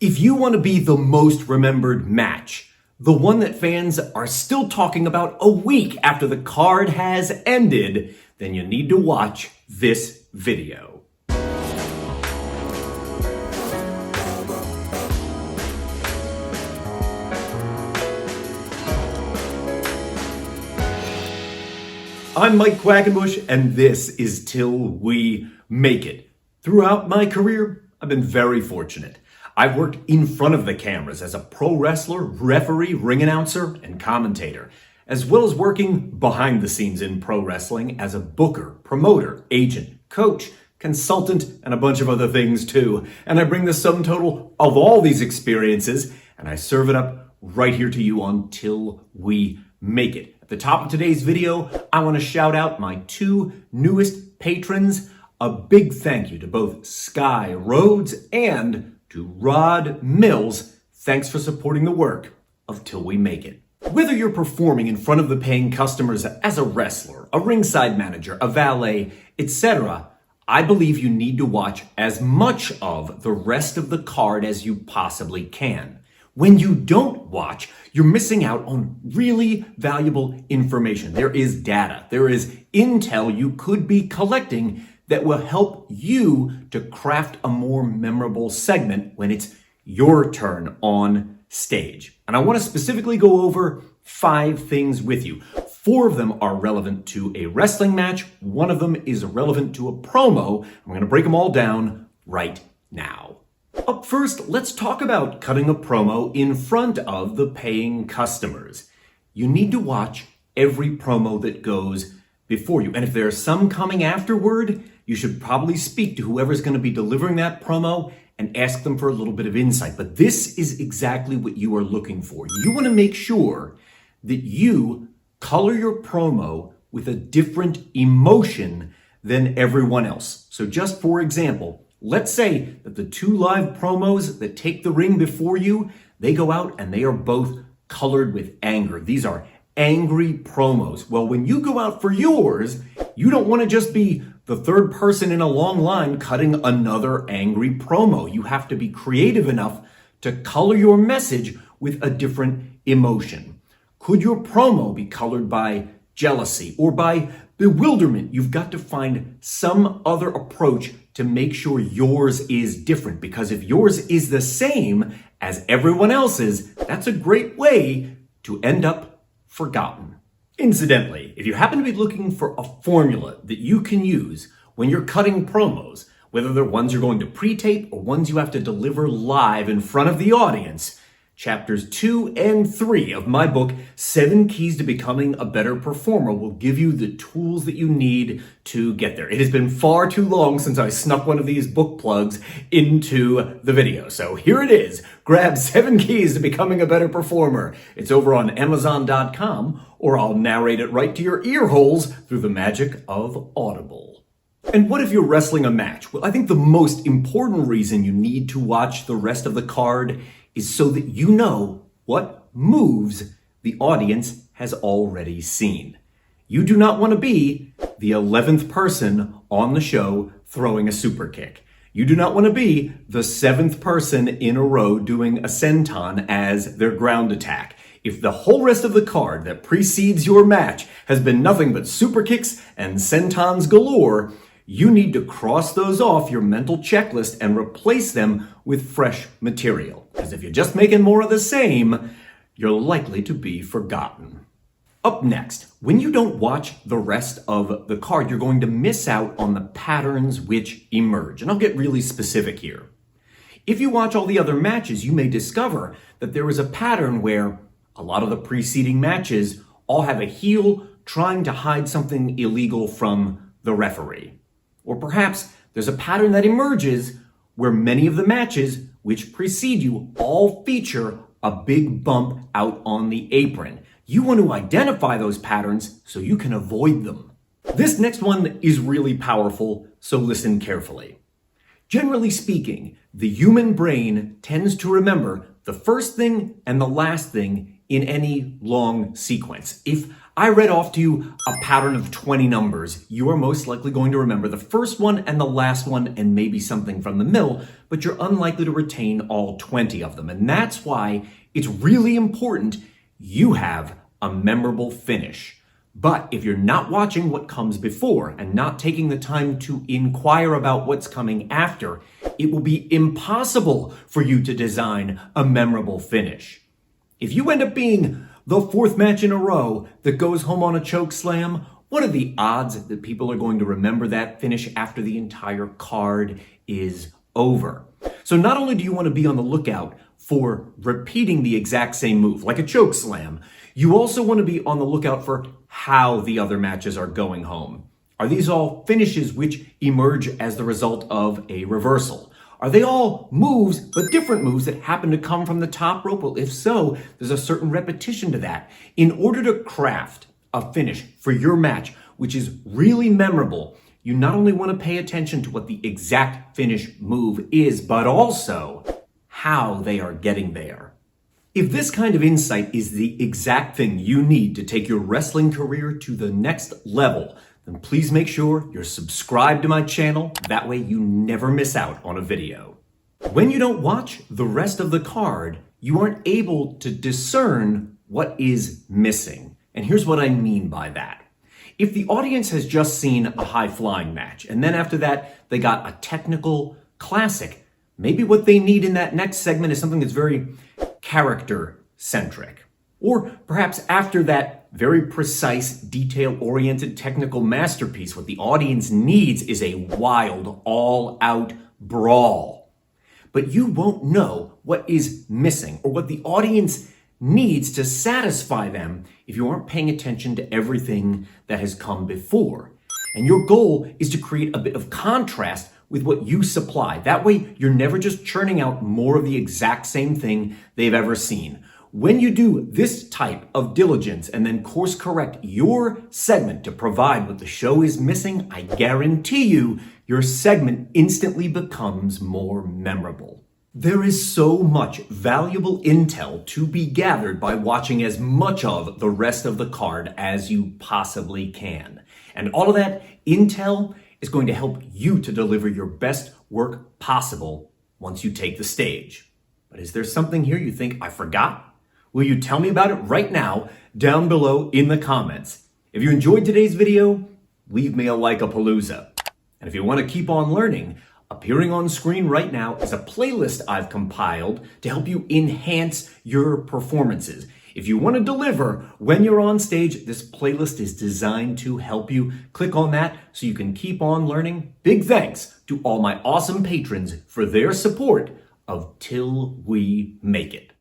If you want to be the most remembered match, the one that fans are still talking about a week after the card has ended, then you need to watch this video. I'm Mike Quackenbush, and this is Till We Make It. Throughout my career, I've been very fortunate. I've worked in front of the cameras as a pro wrestler, referee, ring announcer, and commentator, as well as working behind the scenes in pro wrestling as a booker, promoter, agent, coach, consultant, and a bunch of other things too. And I bring the sum total of all these experiences, and I serve it up right here to you on Till We Make It. At the top of today's video, I want to shout out my two newest patrons. A big thank you to both Sky Rhodes and to Rod Mills. Thanks for supporting the work of Till We Make It. Whether you're performing in front of the paying customers as a wrestler, a ringside manager, a valet, etc., I believe you need to watch as much of the rest of the card as you possibly can. When you don't watch, you're missing out on really valuable information. There is data, there is intel you could be collecting that will help you to craft a more memorable segment when it's your turn on stage. And I want to specifically go over 5 things with you. 4 of them are relevant to a wrestling match. 1 of them is relevant to a promo. I'm going to break them all down right now. Up first, let's talk about cutting a promo in front of the paying customers. You need to watch every promo that goes before you. And if there's some coming afterward, you should probably speak to whoever's going to be delivering that promo and ask them for a little bit of insight. But this is exactly what you are looking for. You want to make sure that you color your promo with a different emotion than everyone else. So just for example, let's say that the 2 live promos that take the ring before you, they go out and they are both colored with anger. These are angry promos. Well, when you go out for yours, you don't want to just be the third person in a long line cutting another angry promo. You have to be creative enough to color your message with a different emotion. Could your promo be colored by jealousy or by bewilderment? You've got to find some other approach to make sure yours is different, because if yours is the same as everyone else's, that's a great way to end up forgotten. Incidentally, if you happen to be looking for a formula that you can use when you're cutting promos, whether they're ones you're going to pre-tape or ones you have to deliver live in front of the audience, chapters 2 and 3 of my book, 7 Keys to Becoming a Better Performer, will give you the tools that you need to get there. It has been far too long since I snuck one of these book plugs into the video. So here it is. Grab 7 Keys to Becoming a Better Performer. It's over on Amazon.com, or I'll narrate it right to your ear holes through the magic of Audible. And what if you're wrestling a match? Well, I think the most important reason you need to watch the rest of the card is so that you know what moves the audience has already seen. You do not want to be the 11th person on the show throwing a super kick. You do not want to be the 7th person in a row doing a senton as their ground attack. If the whole rest of the card that precedes your match has been nothing but super kicks and sentons galore, you need to cross those off your mental checklist and replace them with fresh material. Because if you're just making more of the same, you're likely to be forgotten. Up next, when you don't watch the rest of the card, you're going to miss out on the patterns which emerge. And I'll get really specific here. If you watch all the other matches, you may discover that there is a pattern where a lot of the preceding matches all have a heel trying to hide something illegal from the referee. Or perhaps there's a pattern that emerges where many of the matches which precede you all feature a big bump out on the apron. You want to identify those patterns so you can avoid them. This next one is really powerful, so listen carefully. Generally speaking, The human brain tends to remember the first thing and the last thing in any long sequence. If I read off to you a pattern of 20 numbers, you are most likely going to remember the first one and the last one and maybe something from the middle, but you're unlikely to retain all 20 of them. And that's why it's really important you have a memorable finish. But if you're not watching what comes before and not taking the time to inquire about what's coming after, it will be impossible for you to design a memorable finish. If you end up being the fourth match in a row that goes home on a choke slam, what are the odds that people are going to remember that finish after the entire card is over? So not only do you want to be on the lookout for repeating the exact same move, like a choke slam, you also want to be on the lookout for how the other matches are going home. Are these all finishes which emerge as the result of a reversal? Are they all moves, but different moves that happen to come from the top rope? Well, if so, there's a certain repetition to that. In order to craft a finish for your match, which is really memorable, you not only want to pay attention to what the exact finish move is, but also how they are getting there. If this kind of insight is the exact thing you need to take your wrestling career to the next level, then please make sure you're subscribed to my channel. That way you never miss out on a video. When you don't watch the rest of the card, you aren't able to discern what is missing. And here's what I mean by that. If the audience has just seen a high-flying match, and then after that they got a technical classic, maybe what they need in that next segment is something that's very character-centric. Or perhaps after that very precise, detail-oriented technical masterpiece, what the audience needs is a wild, all-out brawl. But you won't know what is missing or what the audience needs to satisfy them if you aren't paying attention to everything that has come before. And your goal is to create a bit of contrast with what you supply. That way, you're never just churning out more of the exact same thing they've ever seen. When you do this type of diligence and then course correct your segment to provide what the show is missing, I guarantee you, your segment instantly becomes more memorable. There is so much valuable intel to be gathered by watching as much of the rest of the card as you possibly can. And all of that intel is going to help you to deliver your best work possible once you take the stage. But is there something here you think I forgot? Will you tell me about it right now down below in the comments? If you enjoyed today's video, leave me a like-a-palooza. And if you want to keep on learning, appearing on screen right now is a playlist I've compiled to help you enhance your performances. If you want to deliver when you're on stage, this playlist is designed to help you. Click on that so you can keep on learning. Big thanks to all my awesome patrons for their support of Till We Make It.